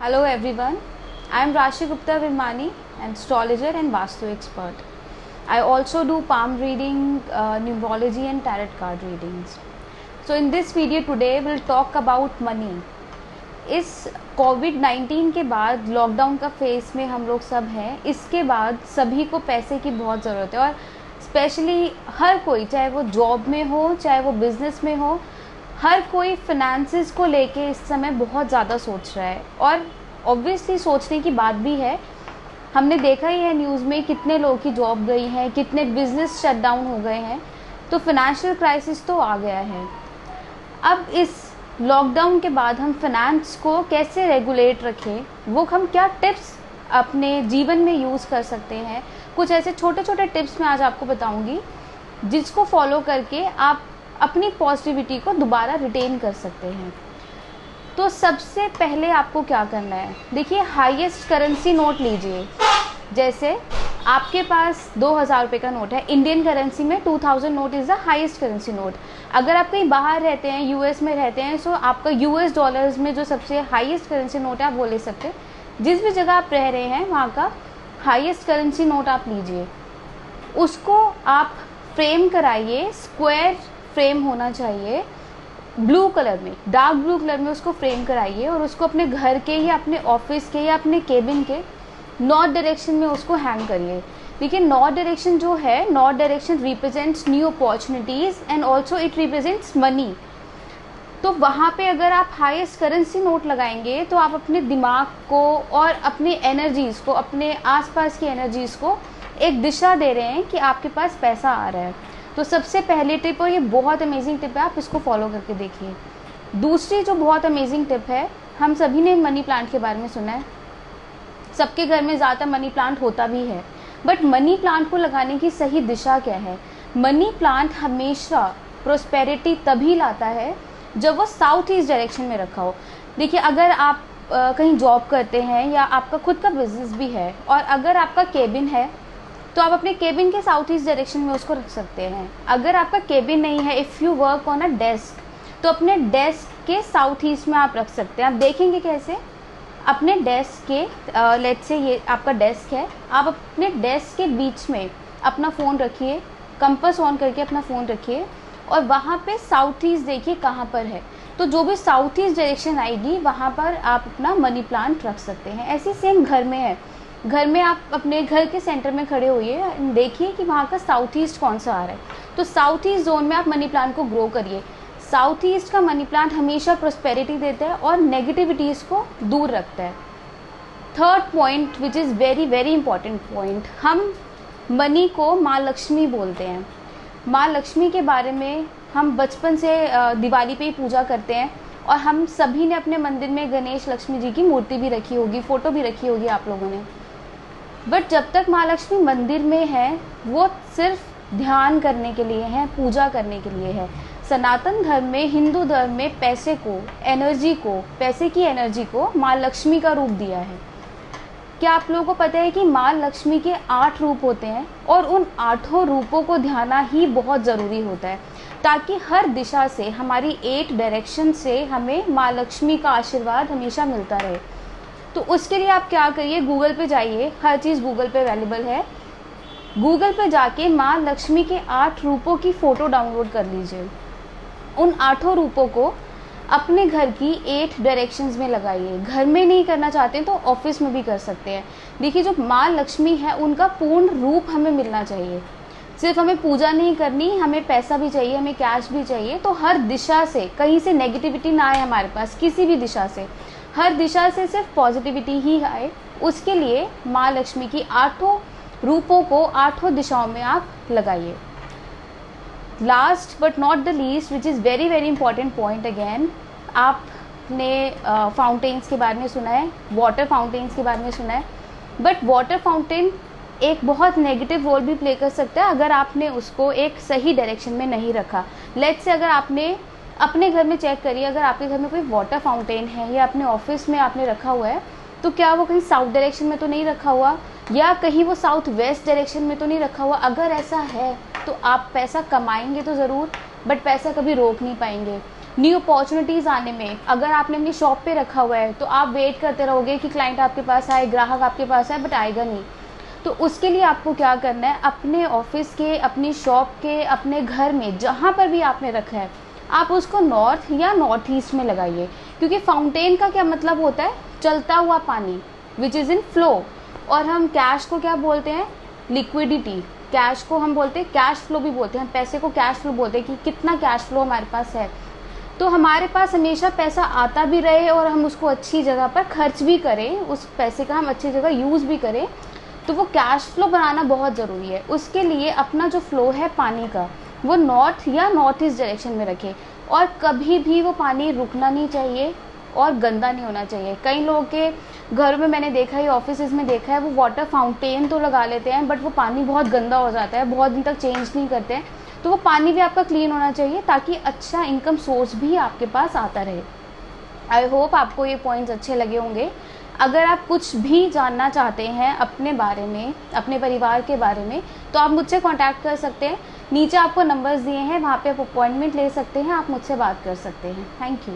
Hello everyone, I am Rashi Gupta Virmani, an astrologer and Vastu expert. I also do palm reading, numerology and tarot card readings. So in this video today we'll talk about money. इस कोविड-19 के बाद lockdown का face में हम लोग सब हैं, इसके बाद सभी को पैसे की बहुत ज़रूरत है और स्पेशली हर कोई, चाहे वो जॉब में हो चाहे वो बिज़नेस में हो, हर कोई फिनेंसेस को लेके इस समय बहुत ज़्यादा सोच रहा है और ऑब्वियसली सोचने की बात भी है। हमने देखा ही है न्यूज़ में कितने लोगों की जॉब गई है, कितने बिजनेस शट डाउन हो गए हैं, तो फिनेंशियल क्राइसिस तो आ गया है। अब इस लॉकडाउन के बाद हम फिनेंस को कैसे रेगुलेट रखें, वो हम क्या टिप्स अपने जीवन में यूज़ कर सकते हैं, कुछ ऐसे छोटे छोटे टिप्स मैं आज आपको बताऊंगी जिसको फॉलो करके आप अपनी पॉजिटिविटी को दोबारा रिटेन कर सकते हैं। तो सबसे पहले आपको क्या करना है, देखिए हाईएस्ट करेंसी नोट लीजिए। जैसे आपके पास 2000 रुपये का नोट है, इंडियन करेंसी में 2000 note is the highest currency note. अगर आप कहीं बाहर रहते हैं, यूएस में रहते हैं, सो आपका यूएस डॉलर्स में जो सबसे हाईएस्ट करेंसी नोट है आप वो ले सकते हैं। जिस भी जगह आप रह रहे हैं वहाँ का हाईएस्ट करेंसी नोट आप लीजिए, उसको आप फ्रेम कराइए। स्क्वायर फ्रेम होना चाहिए, ब्लू कलर में, डार्क ब्लू कलर में उसको फ्रेम कराइए और उसको अपने घर के या अपने ऑफिस के या अपने केबिन के नॉर्थ डायरेक्शन में उसको हैंग करिए। देखिए नॉर्थ डायरेक्शन जो है, north direction represents new opportunities and also it represents money. तो वहाँ पे अगर आप हाईएस्ट करेंसी नोट लगाएंगे तो आप अपने दिमाग को और अपनी एनर्जीज़ को, अपने आसपास की एनर्जीज़ को एक दिशा दे रहे हैं कि आपके पास पैसा आ रहा है। तो सबसे पहली टिप, और ये बहुत अमेजिंग टिप है, आप इसको फॉलो करके देखिए। दूसरी जो बहुत अमेजिंग टिप है, हम सभी ने मनी प्लांट के बारे में सुना है, सबके घर में ज़्यादा मनी प्लांट होता भी है, बट मनी प्लांट को लगाने की सही दिशा क्या है? मनी प्लांट हमेशा प्रोस्पेरिटी तभी लाता है जब वो साउथ ईस्ट डायरेक्शन में रखा हो। देखिए अगर आप कहीं जॉब करते हैं या आपका खुद का बिजनेस भी है और अगर आपका केबिन है तो आप अपने केबिन के साउथ ईस्ट डायरेक्शन में उसको रख सकते हैं। अगर आपका केबिन नहीं है, if you work on a desk, तो अपने डेस्क के साउथ ईस्ट में आप रख सकते हैं। आप देखेंगे कैसे, अपने डेस्क के लेट्स से ये आपका डेस्क है, आप अपने डेस्क के बीच में अपना फ़ोन रखिए, कंपास ऑन करके अपना फ़ोन रखिए और वहाँ पे साउथ ईस्ट देखिए कहाँ पर है। तो जो भी साउथ ईस्ट डायरेक्शन आएगी वहाँ पर आप अपना मनी प्लांट रख सकते हैं। ऐसी सेम घर में है, घर में आप अपने घर के सेंटर में खड़े होइए, देखिए कि वहाँ का साउथ ईस्ट कौन सा आ रहा है, तो साउथ ईस्ट जोन में आप मनी प्लांट को ग्रो करिए। साउथ ईस्ट का मनी प्लांट हमेशा प्रोस्पेरिटी देता है और नेगेटिविटीज़ को दूर रखता है। Third point which is very very important point, हम मनी को माँ लक्ष्मी बोलते हैं। माँ लक्ष्मी के बारे में हम बचपन से दिवाली पे ही पूजा करते हैं और हम सभी ने अपने मंदिर में गणेश लक्ष्मी जी की मूर्ति भी रखी होगी, फ़ोटो भी रखी होगी आप लोगों ने। बट जब तक माँ लक्ष्मी मंदिर में है वो सिर्फ ध्यान करने के लिए है, पूजा करने के लिए है। सनातन धर्म में, हिंदू धर्म में पैसे को, एनर्जी को, पैसे की एनर्जी को माँ लक्ष्मी का रूप दिया है। क्या आप लोगों को पता है कि माँ लक्ष्मी के 8 रूप होते हैं और उन 8 रूपों को ध्याना ही बहुत ज़रूरी होता है ताकि हर दिशा से, हमारी 8 डायरेक्शन से हमें माँ लक्ष्मी का आशीर्वाद हमेशा मिलता रहे। तो उसके लिए आप क्या करिए, गूगल पे जाइए, हर चीज़ गूगल पे अवेलेबल है। गूगल पे जाके माँ लक्ष्मी के 8 रूपों की फ़ोटो डाउनलोड कर लीजिए। उन 8 रूपों को अपने घर की 8 डायरेक्शंस में लगाइए। घर में नहीं करना चाहते हैं तो ऑफिस में भी कर सकते हैं। देखिए जो माँ लक्ष्मी है उनका पूर्ण रूप हमें मिलना चाहिए। सिर्फ हमें पूजा नहीं करनी, हमें पैसा भी चाहिए, हमें कैश भी चाहिए। तो हर दिशा से, कहीं से नेगेटिविटी ना आए हमारे पास, किसी भी दिशा से, हर दिशा से सिर्फ पॉजिटिविटी ही आए। उसके लिए माँ लक्ष्मी की 8 रूपों को 8 दिशाओं में आप लगाइए। Last but not the least, which is very very important point again, आपने फाउंटेन्स के बारे में सुना है, वाटर फाउंटेन्स के बारे में सुना है, बट वाटर फाउंटेन एक बहुत नेगेटिव रोल भी प्ले कर सकता है अगर आपने उसको एक सही डायरेक्शन में नहीं रखा। लेट्स से अगर आपने अपने घर में चेक करिए, अगर आपके घर में कोई वाटर फाउंटेन है या अपने ऑफिस में आपने रखा हुआ है, तो क्या वो कहीं साउथ डायरेक्शन में तो नहीं रखा हुआ या कहीं वो साउथ वेस्ट डायरेक्शन में तो नहीं रखा हुआ? अगर ऐसा है तो आप पैसा कमाएंगे तो ज़रूर, बट पैसा कभी रोक नहीं पाएंगे। न्यू अपॉर्चुनिटीज़ आने में। अगर आपने अपनी शॉप पे रखा हुआ है तो आप वेट करते रहोगे कि क्लाइंट आपके पास आए, ग्राहक आपके पास आए, बट आएगा नहीं। तो उसके लिए आपको क्या करना है, अपने ऑफिस के, अपनी शॉप के, अपने घर में जहाँ पर भी आपने रखा है, आप उसको नॉर्थ या नॉर्थ ईस्ट में लगाइए। क्योंकि फाउंटेन का क्या मतलब होता है, चलता हुआ पानी, विच इज़ इन फ्लो। और हम कैश को क्या बोलते हैं, लिक्विडिटी। कैश को हम बोलते हैं कैश फ्लो भी बोलते हैं, हम पैसे को कैश फ्लो बोलते हैं कि कितना कैश फ्लो हमारे पास है। तो हमारे पास हमेशा पैसा आता भी रहे और हम उसको अच्छी जगह पर खर्च भी करें, उस पैसे का हम अच्छी जगह यूज़ भी करें, तो वो कैश फ्लो बनाना बहुत ज़रूरी है। उसके लिए अपना जो फ्लो है पानी का, वो नॉर्थ या नॉर्थ ईस्ट डायरेक्शन में रखें। और कभी भी वो पानी रुकना नहीं चाहिए और गंदा नहीं होना चाहिए। कई लोगों के घरों में मैंने देखा है, ऑफिस में देखा है, वो वाटर फाउंटेन तो लगा लेते हैं बट वो पानी बहुत गंदा हो जाता है, बहुत दिन तक चेंज नहीं करते हैं। तो वो पानी भी आपका क्लीन होना चाहिए ताकि अच्छा इनकम सोर्स भी आपके पास आता रहे। आई होप आपको ये पॉइंट्स अच्छे लगे होंगे। अगर आप कुछ भी जानना चाहते हैं अपने बारे में, अपने परिवार के बारे में, तो आप मुझसे कांटेक्ट कर सकते हैं। नीचे आपको नंबर्स दिए हैं, वहाँ पे आप अपॉइंटमेंट ले सकते हैं, आप मुझसे बात कर सकते हैं। Thank you.